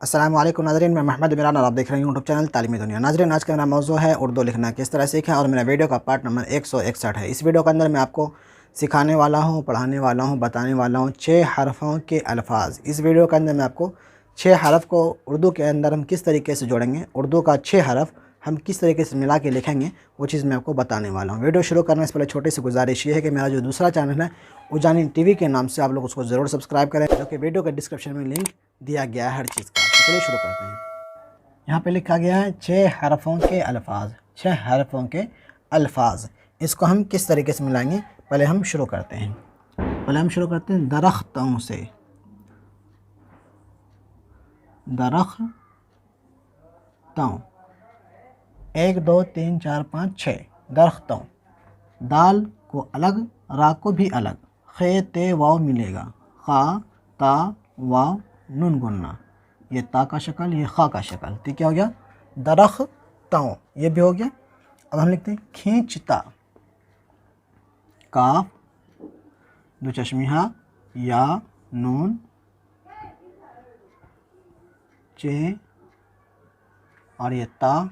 अस्सलाम वालेकुम नाज़रीन, मैं मोहम्मद इमरान और आप देख रहे हैं यूट्यूब चैनल तालीमी दुनिया। नाज़रीन, आज का मेरा मौजू है उर्दू लिखना किस तरह सीखें और मेरा वीडियो का पार्ट नंबर 161 है। इस वीडियो के अंदर मैं आपको सिखाने वाला हूँ, पढ़ाने वाला हूँ, बताने वाला हूँ 6 हरफ़ों के अल्फाज। इस वीडियो के अंदर मैं आपको 6 हरफ़ को उर्दू के अंदर हम किस तरीके से जोड़ेंगे, उर्दू का 6 हरफ़ हम किस तरीके से मिला के लिखेंगे, वो चीज़ मैं आपको बताने वाला हूँ। वीडियो शुरू करने से पहले छोटी सी गुजारिश ये है कि मेरा जो दूसरा चैनल है उजानी टीवी के नाम से, आप लोग उसको ज़रूर सब्सक्राइब करें, जो कि वीडियो के डिस्क्रिप्शन में लिंक दिया गया है हर चीज़ का। तो चलिए शुरू करते हैं। यहाँ पे लिखा गया है 6 हरफ़ों के अल्फाज, 6 हरफ़ों के अल्फाज। इसको हम किस तरीके से मिलाएंगे, पहले हम शुरू करते हैं। दरख्तों से, दरख्तों, 1 2 3 4 5 6 दरख्तों। दाल को अलग, रा को भी अलग, खे ते वाव मिलेगा, खा ता वाव नून गुन्ना, ये ता का शक्ल, ये खा का शक्ल। तो क्या हो गया दरख्तों, ये भी हो गया। अब हम लिखते हैं खींचता, काफ दो चश्मिहा या नून चे और ये ता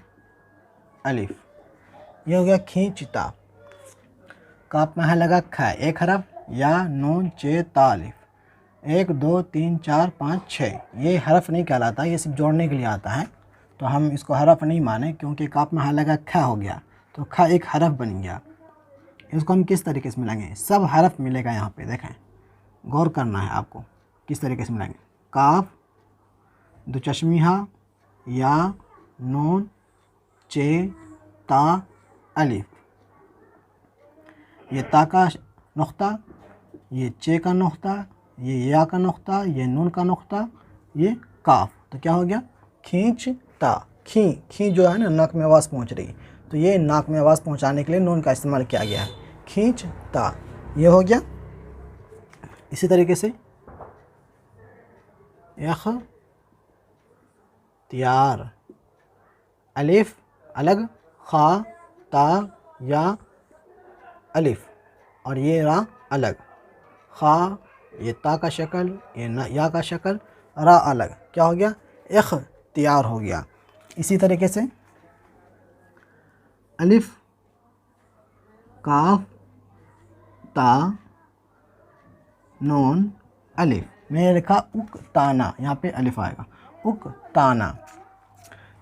अलिफ, ये हो गया खींचता। काफ में है लगा खा, एक हरफ, या नून चे ता अलिफ, 1 2 3 4 5 6, ये हरफ नहीं कहलाता, ये सिर्फ जोड़ने के लिए आता है, तो हम इसको हरफ नहीं माने, क्योंकि काफ में लगा खा हो गया, तो खा एक हरफ बन गया। इसको हम किस तरीके से मिलाएंगे, सब हरफ मिलेगा यहाँ पे, देखें, गौर करना है आपको किस तरीके से मिलाएंगे। काफ दो चश्मिहा या नून चे ता अलिफ, ये ता का नुक्ता, ये चे का नुक्ता, ये या का नुक्ता, ये नून का नुक्ता, ये काफ, तो क्या हो गया खींचता। खी जो है ना, नाक में आवाज़ पहुंच रही, तो ये नाक में आवाज़ पहुंचाने के लिए नून का इस्तेमाल किया गया है, खींचता, ये हो गया। इसी तरीके से इख्तियार, अलिफ अलग, खा ता या अलिफ, और ये रा अलग, खा ये ता का शक्ल, ये ना या का शक्ल, रा अलग, क्या हो गया इख्तियार हो गया। इसी तरीके से अलिफ काफ ता नून अलिफ, मैंने लिखा उक्ताना, यहाँ पे अलिफ आएगा, उक्ताना।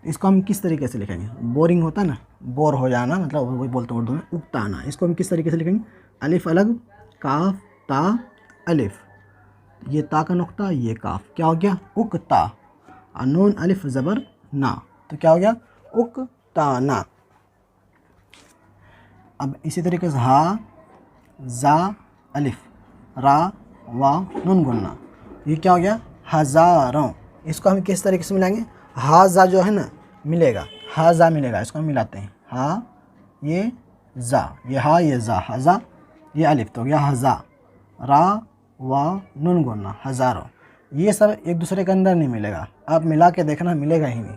इसको हम किस तरीके से लिखेंगे, बोरिंग होता है ना, बोर हो जाना, मतलब वही बोलते हैं उर्दू में उक्ताना। इसको हम किस तरीके से लिखेंगे, अलिफ अलग, काफ ता अलिफ, ये ता का नुक्ता, ये काफ, क्या हो गया उक्ता, और नून अलिफ ज़बर ना, तो क्या हो गया उक्ताना। अब इसी तरीके से हा जा अलिफ, रा वाव नून गुन्ना, ये क्या हो गया हज़ारों। इसको हम किस तरीके से मिलाएंगे, हाजा जो है ना मिलेगा, हाजा मिलेगा, इसको हम मिलाते हैं, हा ये जा, ये हा ये जा, हज़ा ये अलिफ, तो हो गया हज़ा, रा वाव नून गुन्ना हज़ारों। ये सब एक दूसरे के अंदर नहीं मिलेगा, आप मिला के देखना, मिलेगा ही नहीं,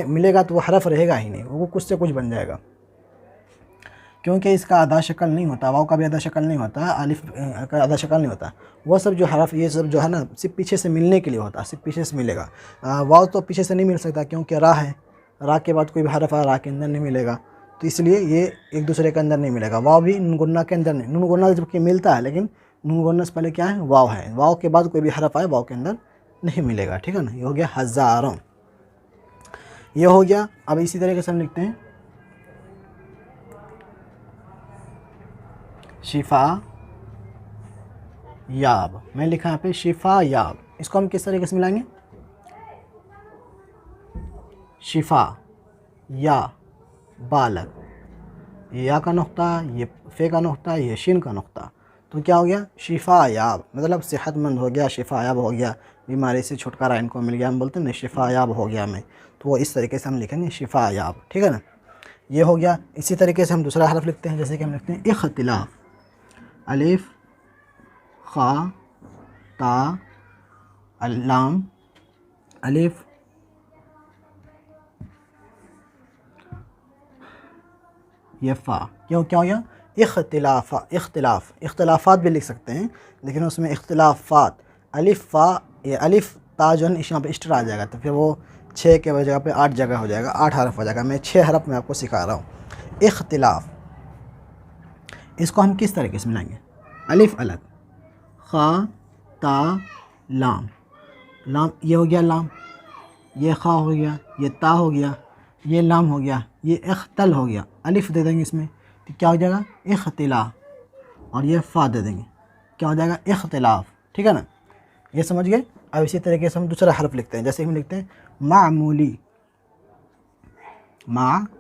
मिलेगा तो वो हरफ रहेगा ही नहीं, वो कुछ से कुछ बन जाएगा, क्योंकि इसका आधा शक्ल नहीं होता, वाव का भी आधा शक्ल नहीं होता, अलिफ का आधा शक्ल नहीं होता। वो सब जो हरफ, ये सब जो है ना, सिर्फ पीछे से मिलने के लिए होता, सिर्फ पीछे से मिलेगा। वाव तो पीछे से नहीं मिल सकता, क्योंकि रा है, रा के बाद कोई भी हरफ रा के अंदर नहीं मिलेगा, तो इसलिए ये एक दूसरे के अंदर नहीं मिलेगा। वाव भी नून गुन्ना के अंदर नहीं, नून गुन्ना जबकि मिलता है, लेकिन नून गुन्ना से पहले क्या है वाव है, वाव के बाद कोई भी हरफ आए वाव के अंदर नहीं मिलेगा, ठीक है ना। ये हो गया हज़ारों, ये हो गया। अब इसी तरीके से हम लिखते हैं शिफा याब, मैं लिखा यहाँ पे शिफा याब। इसको हम किस तरीके से मिलाएंगे, शिफा या बालक, ये या का नुक्ता, ये फे का नुक्ता, ये शिन का नुक्ता, तो क्या हो गया शिफा याब, मतलब सेहतमंद हो गया, शिफा याब हो गया, बीमारी से छुटकारा इनको मिल गया, हम बोलते हैं ना शिफा याब हो गया मैं, तो वो इस तरीके से हम लिखेंगे शिफा याब, ठीक है ना, ये हो गया। इसी तरीके से हम दूसरा हरफ लिखते हैं, जैसे कि हम लिखते हैं इख्तिलाफ, अलिफ खा ता अल्लाम अलिफ ये फ़ा, क्यों क्या हो गया इख्तिलाफ़ात भी लिख सकते हैं, लेकिन उसमें इख्तिलाफ़ात, अलिफ फ़ा, ये अलिफ ता जो है इस यहाँ पे एक्स्ट्रा आ जाएगा, तो फिर वो 6 के जगह पे 8 जगह हो जाएगा, 8 हरफ हो जाएगा। मैं 6 हरफ में आपको सिखा रहा हूँ। इख्तिलाफ, इसको हम किस तरीके से मिलाएंगे? अलिफ अलग, खा ता लाम, लाम ये हो गया लाम, ये खा हो गया, ये ता हो गया, ये लाम हो गया, ये इख्तल हो गया, अलिफ दे देंगे इसमें तो क्या हो जाएगा? इख्तिलाफ, और ये फ़ा दे देंगे, क्या हो जाएगा? इख्तिलाफ। ठीक है ना, ये समझ गए। अब इसी तरीके से हम दूसरा हरफ लिखते हैं, जैसे हम लिखते हैं मामूली, मामूली,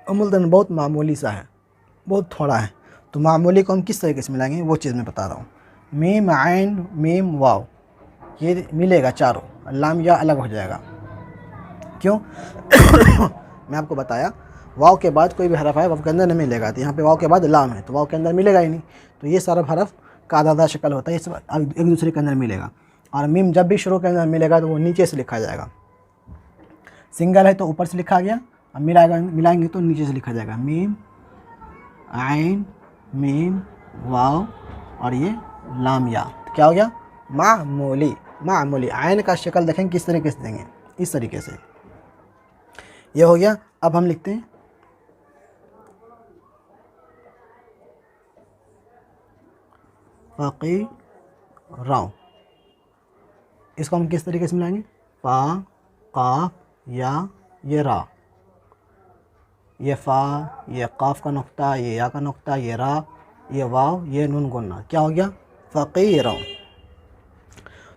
अमुलदन बहुत मामूली सा है, बहुत थोड़ा है, तो मामूली को हम किस तरीके से मिलाएंगे वो चीज़ मैं बता रहा हूँ। मीम आइन मीम वाव ये मिलेगा चारों, लाम या अलग हो जाएगा। क्यों? मैं आपको बताया वाव के बाद कोई भी हरफ है वाव के अंदर नहीं मिलेगा, तो यहाँ पे वाव के बाद लाम है तो वाव के अंदर मिलेगा ही नहीं, तो ये सारा हरफ का आधा शक्ल होता है, ये सब एक दूसरे के अंदर मिलेगा। और मीम जब भी शुरू के अंदर मिलेगा तो वो नीचे से लिखा जाएगा, सिंगल है तो ऊपर से लिखा गया, अब मिलाएंगे तो नीचे से लिखा जाएगा। मीम आइन मीम वाव और ये लाम या, तो क्या हो गया? मामूली, मामूली। आइन का शक्ल देखें किस तरीके से देंगे, इस तरीके से, ये हो गया। अब हम लिखते हैं फ़क़ीरान, इसको हम किस तरीके से मिलाएंगे? फ़ा क़ाफ़ या ये रा, ये फ़ा, ये क़ाफ़ का नुक्ता, ये या का नुक्ता, ये रा, ये वाव, ये नून गुन्ना, क्या हो गया? फ़क़ीरान।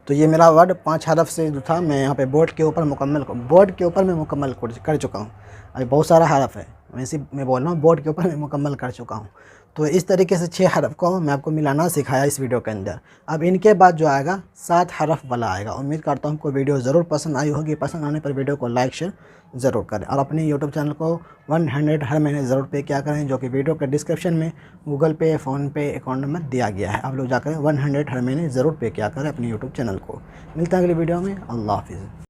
तो ये मेरा वर्ड 5 हरफ से जो था, मैं यहाँ पे बोर्ड के ऊपर मुकम्मल कर चुका हूँ। अभी बहुत सारा हरफ है, मैं बोल रहा हूँ बोर्ड के ऊपर मैं मुकम्मल कर चुका हूँ। तो इस तरीके से 6 हरफ को मैं आपको मिलाना सिखाया इस वीडियो के अंदर। अब इनके बाद जो आएगा 7 हरफ वाला आएगा। उम्मीद करता हूँ आपको वीडियो ज़रूर पसंद आई होगी। पसंद आने पर वीडियो को लाइक शेयर ज़रूर करें, और अपने यूट्यूब चैनल को 100 हर महीने ज़रूर पे क्या करें, जो कि वीडियो के डिस्क्रिप्शन में गूगल पे, फ़ोनपे अकाउंट नंबर दिया गया है। आप लोग जाकर 100 हर महीने ज़रूर पे क्या करें अपने यूट्यूब चैनल को। मिलते हैं अगली वीडियो में। अल्लाह हाफ़िज़।